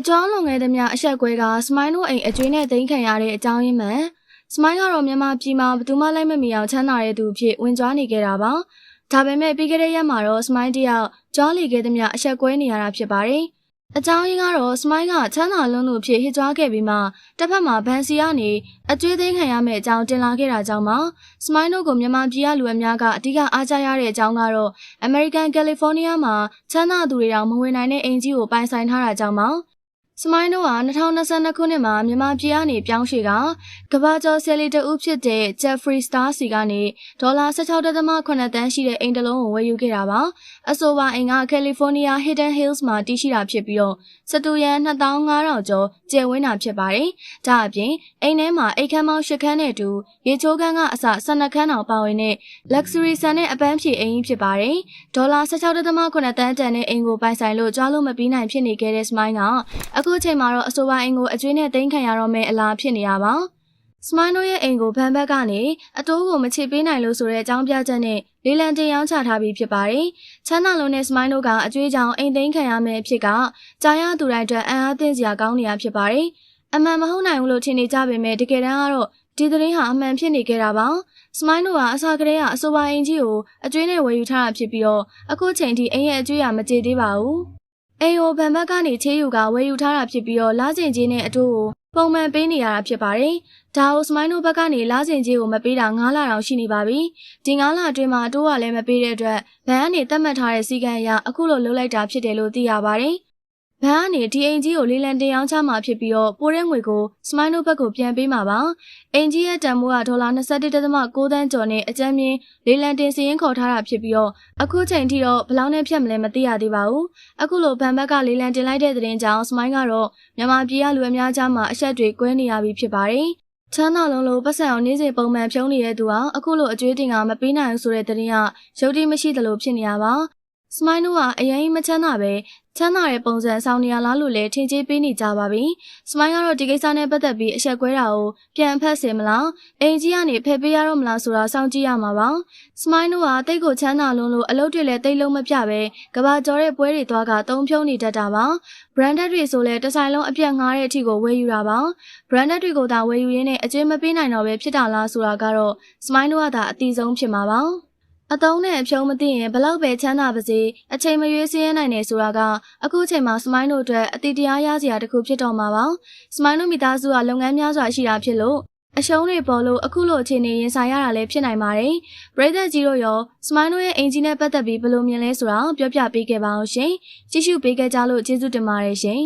ကြောင်းလွန်ခဲ့သည်များအဆက်ကွဲကစမိုင်းတို့အိမ်အကျွေးနဲ့သိမ်းခံရတဲ့အကြောင်းရင်းမှန်စမိုင်းကတော့မြန်မာပြည်မှာဘယ်သူမှလိုက်မမီအောင်ချမ်းသာတဲ့သူဖြစ်ဝင်ကြွားနေခဲ့တာပါဒါပေမဲ့ပြီးခဲ့တဲ့ရက်မှာတော့စမိုင်းတယောက်ကြောင်းလီခဲ့သည်များအဆက်ကွဲနေရတာဖြစ်ပါတယ်အကြောင်းရင်းကတော့စမိုင်းကချမ်းသာလွန်းသူဖြစ်ဟစ်ကြွားခဲ့ပြီးမှတစ်ဖက်မှာဘန်စီကနေအကျွေးသိမ်းခံရမယ့်အကြောင်းတင်လာခဲ့တာကြောင့်မှစမိုင်းတို့ကိုမြန်မာပြည်ကလူအများကအဓိကအားကျရတဲ့အကြောင်းကတော့ American California မှာချမ်းသာသူတွေတောင်မဝင်နိုင်တဲ့အင်ဂျီကိုပိုင်ဆိုင်ထားတာကြောင့်မှစမိုင်းတို့က2022ခုနှစ်မှာမြန်မာပြည်ကနေပြောင်းရွှေ့ကကမ္ဘာကျော်ဆယ်လီတဦးဖြစ်တဲ့ Jeffree Star စီကနေဒေါ်လာ 16.8 တန်းရှိတဲ့အိမ်တစ်လုံးကိုဝယ်ယူခဲ့တာပါအဆိုပါအိမ်က California Hidden Hills မှာတည်ရှိတာဖြစ်ပြီးတော့စတူယန်2500ကျော်ကျယ်ဝန်းတာဖြစ်ပါတယ်ဒါအပြင်အိမ်ထဲမှာအိတ်ခမ်းပေါင်း10ခန်းနဲ့တူရေချိုးခန်းကအစ12ခန်းတောင်ပါဝင်တဲ့ luxury ဆန်နဲ့အပန်းဖြေအိမ်ကြီးဖြစ်ပါတယ်ဒေါ်လာ 16.8 တန်းတန်တဲ့အိမ်ကိုပိုင်ဆိုင်လို့ကြွားလို့မပြီးနိုင်ဖြစ်နေခဲ့တဲ့စမိုင်းကအခုချိန်မှာတော့အဆိုပါအိမ်ကိုအကျွေးနဲ့သိမ်းခံရတော့မယ့်အလားဖြစ်နေရပါစမိုင်းတို့ရဲ့အိမ်ကိုဗန်ဘက်ကနေအတိုးကိုမချေပေးနိုင်လို့ဆိုတဲ့အကြောင်းပြချက်နဲ့လေးလံတင်ရောင်းချထားပြီးဖြစ်ပါတယ်ချမ်းသာလုံးနဲ့စမိုင်းတို့ကအကျွေးကြောင်အိမ်သိမ်းခံရမယ့်အဖြစ်ကကြာရသူတိုင်းအတွက်အံ့အားသင့်စရာကောင်းနေရဖြစ်ပါတယ်အမှန်မဟုတ်နိုင်ဘူးလို့ထင်နေကြပေမဲ့တကယ်တမ်းကတော့ဒီသတင်းဟာအမှန်ဖြစ်နေခဲ့တာပါစမိုင်းတို့ကအစားကလေးကအဆိုပါအိမ်ကြီးကိုအကျွေးနဲ့ဝယ်ယူထားတာဖြစ်ပြီးတော့အခုချိန်ထိအိမ်ရဲ့အကျွေးကမကြေသေးပါဘူးအိမ်ကိုဗန်ဘက်ကနေချေးယူကဝယ်ယူထားတာဖြစ်ပြီးတော့လစဉ်ကြီးနဲ့အတိုးကိုပုံမှန်ပေးနေရတာဖြစ်ပါတယ်။ဒါကိုစမိုင်းတို့ဘက်ကနေလစဉ်ကြီးကိုမပေးတာ9လတောင်ရှိနေပါပြီ။ဒီ9လအတွင်းမှာအတိုးကလည်းမပေးတဲ့အတွက်ဘဏ်ကနေသတ်မှတ်ထားတဲ့စည်းကမ်းအရအခုလိုလုပ်လိုက်တာဖြစ်တယ်လို့သိရပါတယ်။ဘဏ်ကနေဒီအိမ်ကြီးကိုလေးလံတင်ရောင်းချမှာဖြစ်ပြီးတော့ပိုးတဲ့ငွေကိုစမိုင်းတို့ဘက်ကိုပြန်ပေးမှာပါ။အိမ်ကြီးရဲ့တန်ဖိုးကဒေါ်လာ21.9 သန်းကျော်နဲ့အကြမ်းမြင်လေးလံတင်စီရင်ခေါ်ထားတာဖြစ်ပြီးတော့အခုချိန်ထိတော့ဘယ်လောက်နဲ့ဖြတ်မလဲမသိရသေးပါဘူး။အခုလိုဘဏ်ဘက်ကလေးလံတင်လိုက်တဲ့သတင်းကြောင့်စမိုင်းကတော့မြန်မာပြည်ကလူအများကြားမှာအဆက်တွေကွဲနေရပြီဖြစ်ပါတယ်။ချမ်းသာလုံးလိုပတ်စံအောင်နေ့စဉ်ပုံမှန်ဖြုံးနေတဲ့သူဟာအခုလိုအကျွေးတင်ကမပေးနိုင်ဘူးဆိုတဲ့သတင်းကရုပ်တည်မရှိသလိုဖြစ်နေရပါစမိုင်းတို့ကအရင်မချမ်းသာပဲချမ်းသာတဲ့ပုံစံဆောင်နေရလားလို့လည်းထင်ကြေးပေးနေကြပါပြီစမိုင်းကတော့ဒီကိစ္စနဲ့ပတ်သက်ပြီးအဆက်ကွဲတာကိုပြန်ဖက်စေမလားအိမ်ကြီးကနေဖယ်ပေးရတော့မလားဆိုတာစောင့်ကြည့်ရမှာပါစမိုင်းတို့ကတိတ်ကိုချမ်းသာလုံးလို့အလုပ်တွေလည်းတိတ်လုံးမပြပဲကဘာကျော်တဲ့ပွဲတွေသွားကတုံးဖြုံးနေတတ်တာပါ branded တွေဆိုလဲတစ်ဆိုင်လုံးအပြတ်ငားတဲ့အထိကိုဝယ်ယူတာပါ branded တွေကိုသာဝယ်ယူရင်းနဲ့အကျဉ်းမပေးနိုင်တော့ပဲဖြစ်တာလားဆိုတာကတော့စမိုင်းတို့ကသာအတိဆုံးဖြစ်မှာပါအတုံးနဲ့အဖြုံးမသိရင်ဘလောက်ပဲချမ်းသာပါစေအချိန်မရွေးစင်းရနိုင်နေဆိုတာကအခုချိန်မှာစမိုင်းတို့အတွက်အတိတရားရစရာတစ်ခုဖြစ်တော့မှာပါစမိုင်းတို့မိသားစုကလုပ်ငန်းများစွာရှိတာဖြစ်လို့အရှုံးတွေပေါ်လို့အခုလိုအခြေအနေရင်ဆိုင်ရတာလည်းဖြစ်နိုင်ပါတယ်ပရိသတ်ကြီးတို့ရောစမိုင်းတို့ရဲ့အင်ဂျင်နဲ့ပတ်သက်ပြီးဘယ်လိုမြင်လဲဆိုတာပြောပြပေးခဲ့ပါအောင်ရှင်ကြည့်ရှုပေးခဲ့ကြလို့ကျေးဇူးတင်ပါတယ်ရှင်